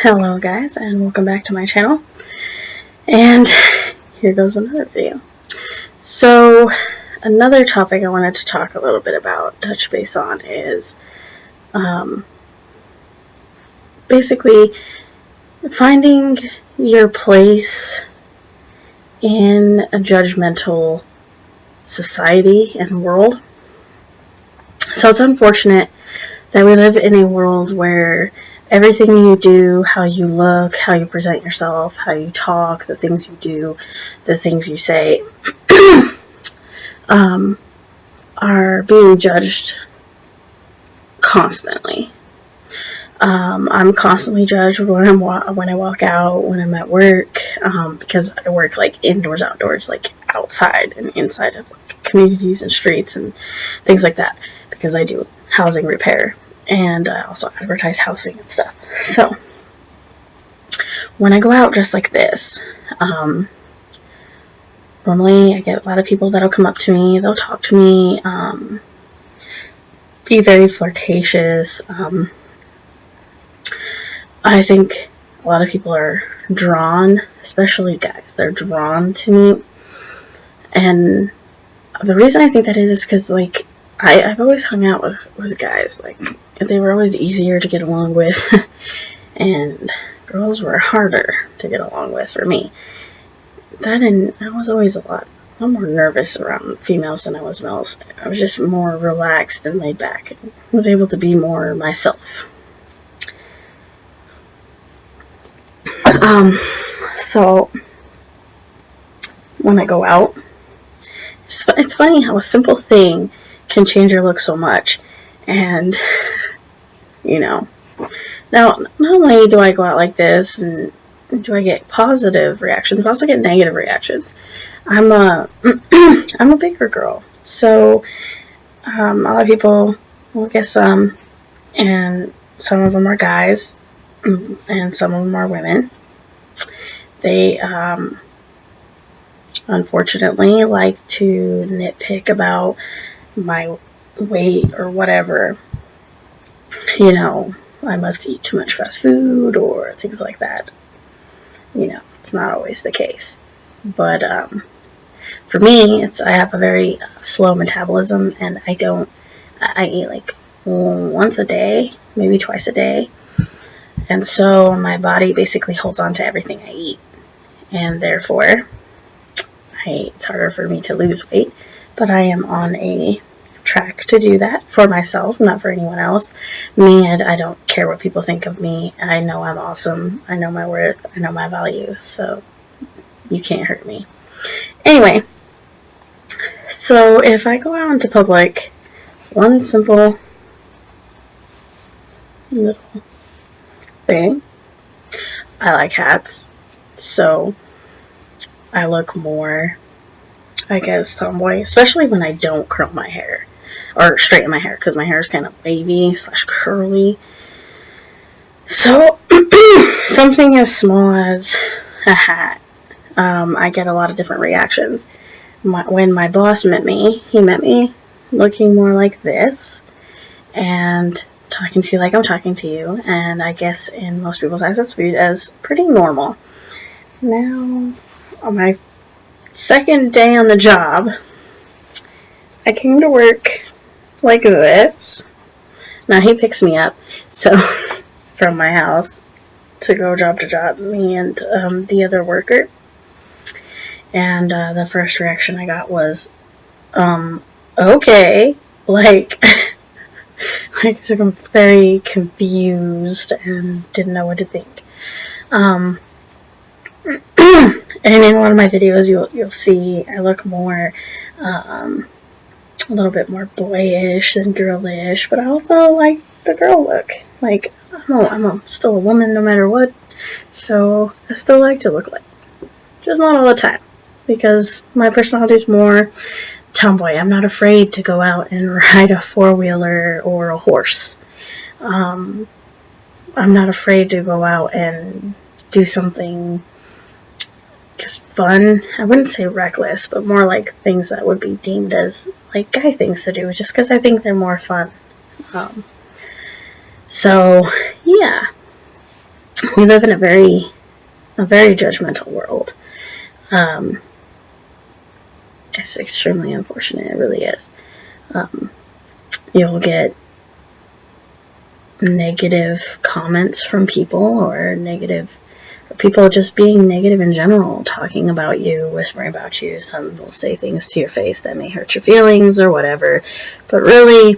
Hello guys, and welcome back to my channel. And here goes another video. So another topic I wanted to talk a little bit about, touch base on, is basically finding your place in a judgmental society and world. So it's unfortunate that we live in a world where everything you do, how you look, how you present yourself, how you talk, the things you do, the things you say, are being judged constantly. I'm constantly judged when I walk out, when I'm at work, because I work like indoors, outdoors, like outside and inside of like communities and streets and things like that, because I do housing repair. And I also advertise housing and stuff. So when I go out just like this, normally I get a lot of people that'll come up to me, they'll talk to me, be very flirtatious. I think a lot of people are drawn, especially guys, they're drawn to me. And the reason I think that is because, like, I've always hung out with guys, like, they were always easier to get along with, and girls were harder to get along with for me. And I was always a lot more nervous around females than I was males. I was just more relaxed and laid back, and was able to be more myself. So when I go out, it's funny how a simple thing can change your look so much. And you know, now not only do I go out like this and do I get positive reactions, I also get negative reactions. I'm a bigger girl, so a lot of people, well, I guess and some of them are guys and some of them are women. They unfortunately like to nitpick about my weight or whatever. You know, I must eat too much fast food or things like that. You know, it's not always the case. But for me, I have a very slow metabolism, and I eat like once a day, maybe twice a day. And so my body basically holds on to everything I eat. And therefore, it's harder for me to lose weight. But I am on a track to do that for myself, not for anyone else. I don't care what people think of me. I know I'm awesome. I know my worth. I know my value. So you can't hurt me. Anyway, so if I go out into public, one simple little thing, I like hats. So I look more, I guess, tomboy, especially when I don't curl my hair or straighten my hair, because my hair is kind of wavy / curly. So something as small as a hat, I get a lot of different reactions. When my boss met me, he met me looking more like this and talking to you like I'm talking to you, and I guess in most people's eyes that's viewed as pretty normal. Now, on my second day on the job, I came to work like this. Now he picks me up, so from my house to go job to job, me and the other worker. And the first reaction I got was, okay, like, so I'm very confused and didn't know what to think. And in one of my videos, you'll see I look more, a little bit more boyish than girlish, but I also like the girl look. Like, I'm still a woman no matter what, so I still like to look like, just not all the time, because my personality is more tomboy. I'm not afraid to go out and ride a four-wheeler or a horse. I'm not afraid to go out and do something just fun. I wouldn't say reckless, but more like things that would be deemed as like guy things to do, just because I think they're more fun. So yeah, we live in a very judgmental world. It's extremely unfortunate. It really is. You'll get negative comments from people, or people just being negative in general, talking about you, whispering about you. Some will say things to your face that may hurt your feelings or whatever. But really,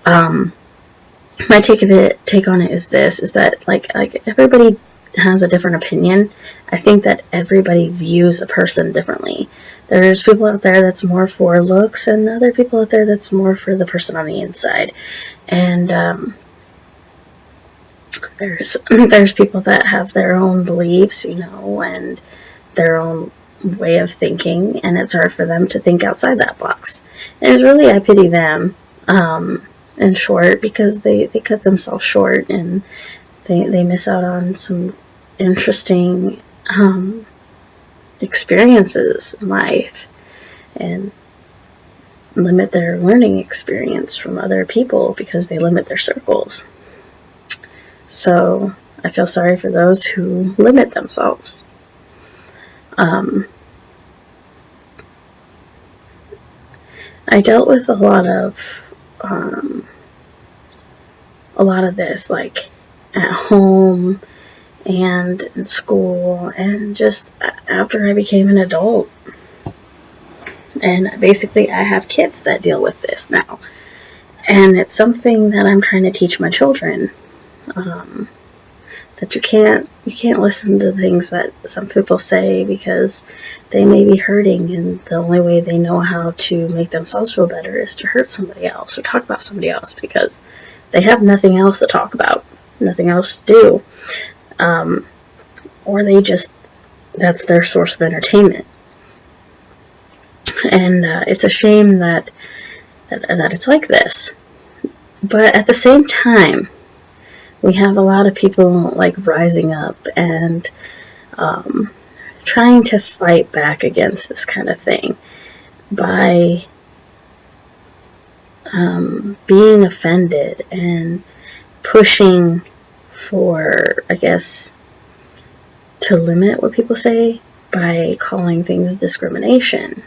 my take on it is that like everybody has a different opinion. I think that everybody views a person differently. There's people out there that's more for looks, and other people out there that's more for the person on the inside. And there's people that have their own beliefs, and their own way of thinking, and it's hard for them to think outside that box. And it's really, I pity them, in short, because they cut themselves short, and they miss out on some interesting experiences in life, and limit their learning experience from other people because they limit their circles. So I feel sorry for those who limit themselves. I dealt with a lot of this, like at home and in school, and just after I became an adult. And basically, I have kids that deal with this now, and it's something that I'm trying to teach my children. That you can't listen to things that some people say, because they may be hurting, and the only way they know how to make themselves feel better is to hurt somebody else or talk about somebody else, because they have nothing else to talk about, nothing else to do, or that's their source of entertainment. And it's a shame that it's like this. But at the same time, we have a lot of people like rising up and trying to fight back against this kind of thing by being offended and pushing for, I guess, to limit what people say by calling things discrimination.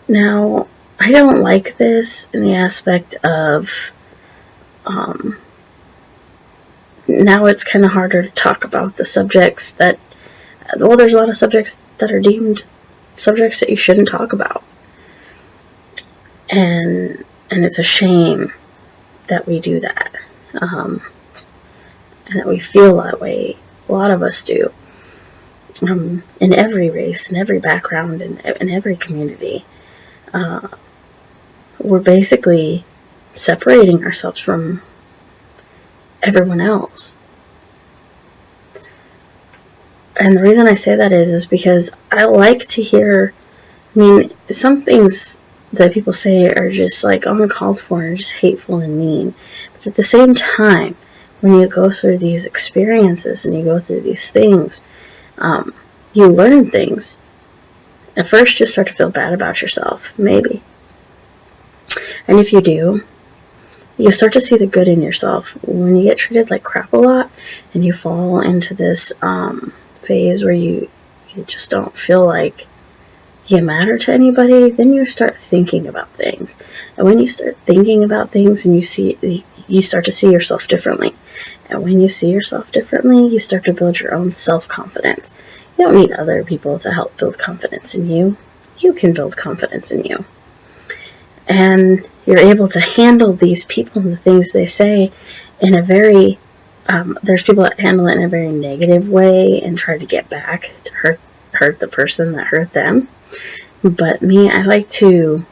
Now, I don't like this in the aspect of now it's kind of harder to talk about the subjects that, well, there's a lot of subjects that are deemed subjects that you shouldn't talk about. And it's a shame that we do that. And that we feel that way. A lot of us do. In every race, in every background, in every community. We're basically separating ourselves from everyone else. And the reason I say that is because I like to hear, some things that people say are just like uncalled for and just hateful and mean. But at the same time, when you go through these experiences and you go through these things, you learn things. At first, you start to feel bad about yourself, maybe. And if you do, you start to see the good in yourself. When you get treated like crap a lot, and you fall into this phase where you just don't feel like you matter to anybody, then you start thinking about things. And when you start thinking about things, and you start to see yourself differently. And when you see yourself differently, you start to build your own self-confidence. You don't need other people to help build confidence in you. You can build confidence in you. And you're able to handle these people and the things they say in a very, there's people that handle it in a very negative way and try to get back to hurt the person that hurt them. But me, I like to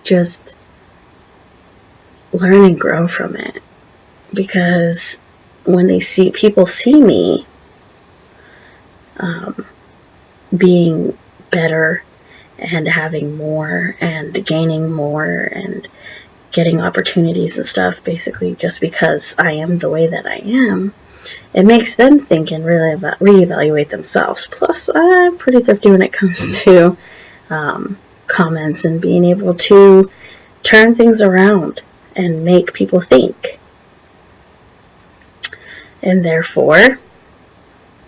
just learn and grow from it. Because when people see me being better and having more and gaining more and getting opportunities and stuff, basically just because I am the way that I am, it makes them think and really reevaluate themselves. Plus, I'm pretty thrifty when it comes to comments and being able to turn things around and make people think. And therefore,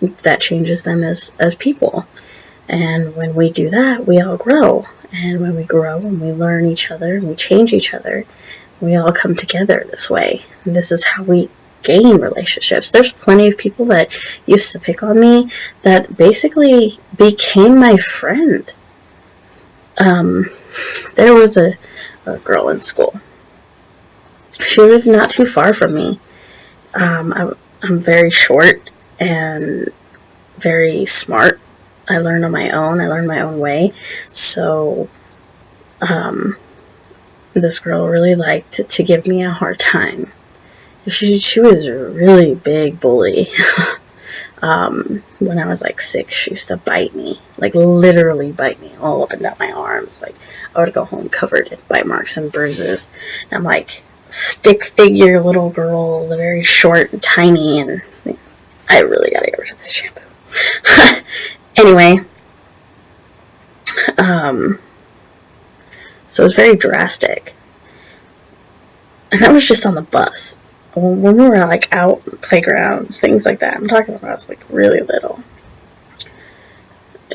that changes them as people. And when we do that, we all grow. And when we grow and we learn each other and we change each other, we all come together this way. And this is how we gain relationships. There's plenty of people that used to pick on me that basically became my friend. There was a girl in school. She lived not too far from me. I'm very short and very smart. I learned on my own. I learned my own way. So, this girl really liked to give me a hard time. She was a really big bully. When I was like 6, she used to bite me, like literally bite me all up and down my arms. Like, I would go home covered in bite marks and bruises. And I'm like, stick figure little girl, very short and tiny, and I really gotta get rid of this shampoo. Anyway, so it was very drastic. And that was just on the bus. When we were like out playgrounds, things like that, I'm talking about I was like really little.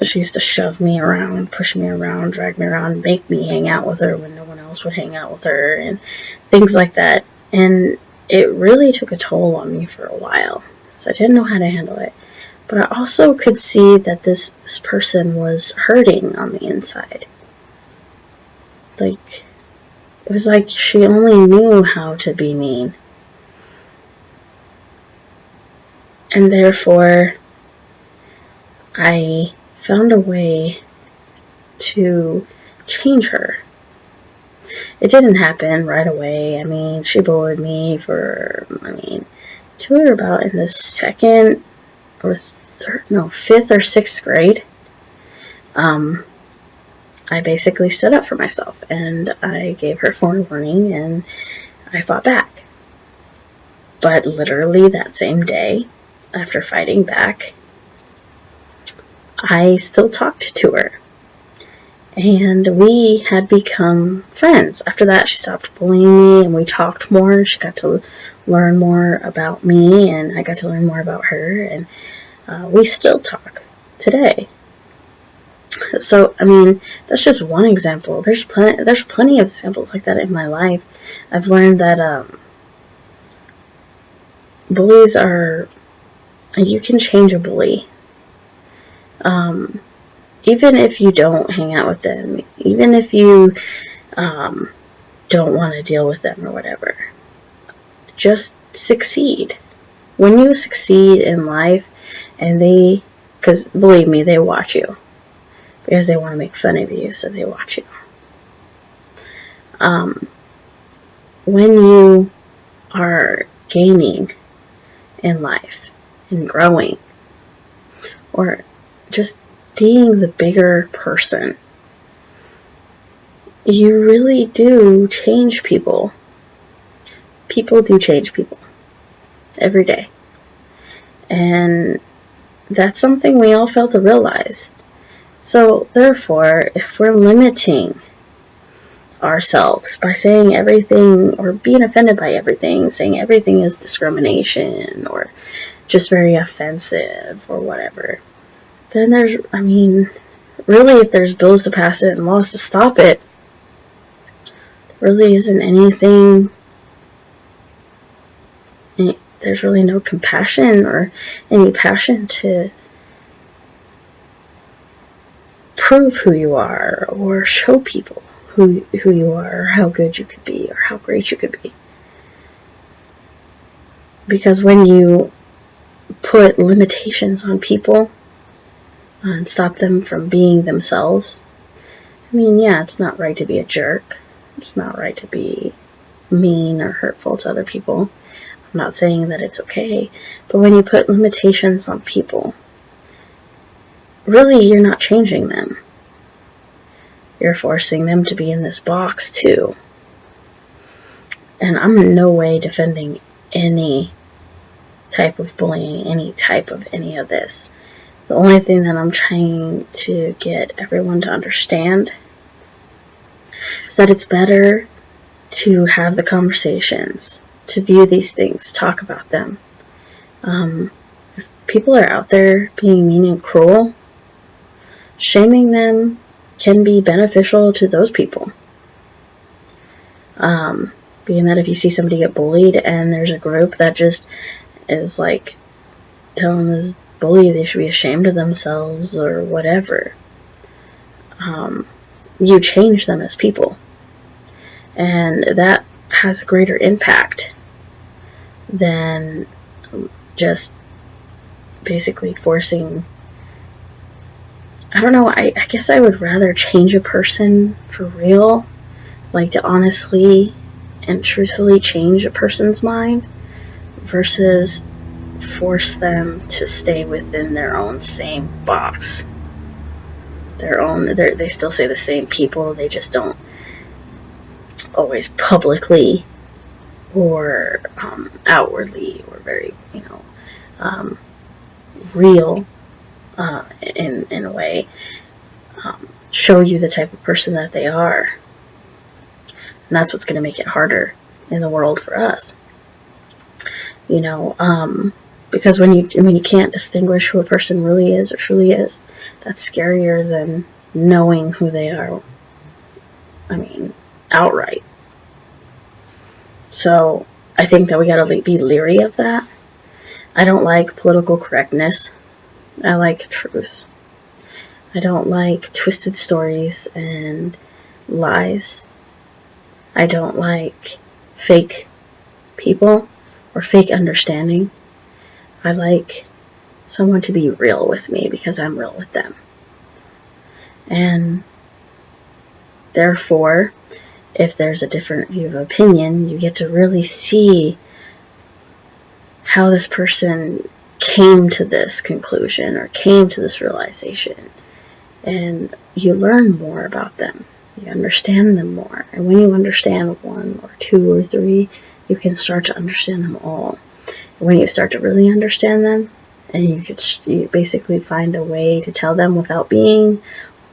She used to shove me around, push me around, drag me around, make me hang out with her when no one else would hang out with her, and things like that. And it really took a toll on me for a while, so I didn't know how to handle it. But I also could see that this person was hurting on the inside. Like, it was like she only knew how to be mean. And therefore, I found a way to change her. It didn't happen right away. I mean, she bullied me for, till we were about in the 5th or 6th grade. I basically stood up for myself, and I gave her forewarning, and I fought back. But literally that same day, after fighting back, I still talked to her. And we had become friends. After that, she stopped bullying me, and we talked more. She got to learn more about me, and I got to learn more about her, and we still talk today. So, I mean, that's just one example. There's plenty of examples like that in my life. I've learned that bullies are... You can change a bully. Even if you don't hang out with them, even if you don't want to deal with them or whatever, just succeed. When you succeed in life, and because believe me, they watch you, because they want to make fun of you, so they watch you. When you are gaining in life and growing, or just being the bigger person, you really do change people. People do change people every day. And that's something we all fail to realize. So therefore, if we're limiting ourselves by saying everything, or being offended by everything, saying everything is discrimination or just very offensive or whatever, then really, if there's bills to pass it and laws to stop it, there really isn't anything. There's really no compassion or any passion to prove who you are, or show people who you are, or how good you could be, or how great you could be. Because when you put limitations on people and stop them from being themselves, it's not right to be a jerk. It's not right to be mean or hurtful to other people. I'm not saying that it's okay, but when you put limitations on people, really you're not changing them. You're forcing them to be in this box too. And I'm in no way defending any type of bullying, any type of any of this. The only thing that I'm trying to get everyone to understand is that it's better to have the conversations, to view these things, talk about them, If people are out there being mean and cruel, shaming them can be beneficial to those people. Being that if you see somebody get bullied and there's a group that just is like telling this bully they should be ashamed of themselves or whatever, you change them as people. And that has a greater impact than just basically forcing. I don't know, I guess I would rather change a person for real, like to honestly and truthfully change a person's mind, versus force them to stay within their own same box. They still say the same people, they just don't always publicly or outwardly or very, real in a way, show you the type of person that they are. And that's what's going to make it harder in the world for us. Because when you can't distinguish who a person really is or truly is, that's scarier than knowing who they are. Outright. So I think that we gotta be leery of that. I don't like political correctness. I like truth. I don't like twisted stories and lies. I don't like fake people or fake understanding. I like someone to be real with me because I'm real with them. And therefore, if there's a different view of opinion, you get to really see how this person came to this conclusion or came to this realization. And you learn more about them. You understand them more. And when you understand one or two or three, you can start to understand them all. And when you start to really understand them, and you basically find a way to tell them without being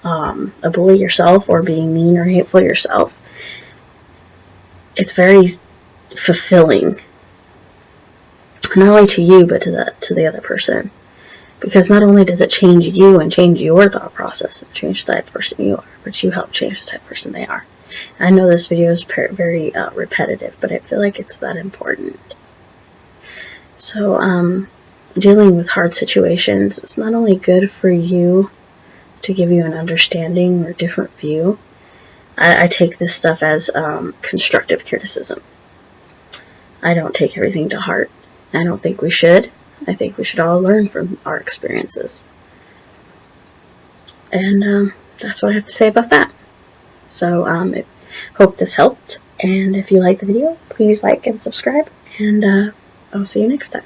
a bully yourself or being mean or hateful yourself, it's very fulfilling, not only to you but to the other person, because not only does it change you and change your thought process and change the type of person you are, but you help change the type of person they are. And I know this video is very repetitive, but I feel like it's that important. So dealing with hard situations is not only good for you to give you an understanding or different view. I take this stuff as constructive criticism. I don't take everything to heart. I don't think we should. I think we should all learn from our experiences. And that's what I have to say about that. So I hope this helped. And if you like the video, please like and subscribe. And I'll see you next time.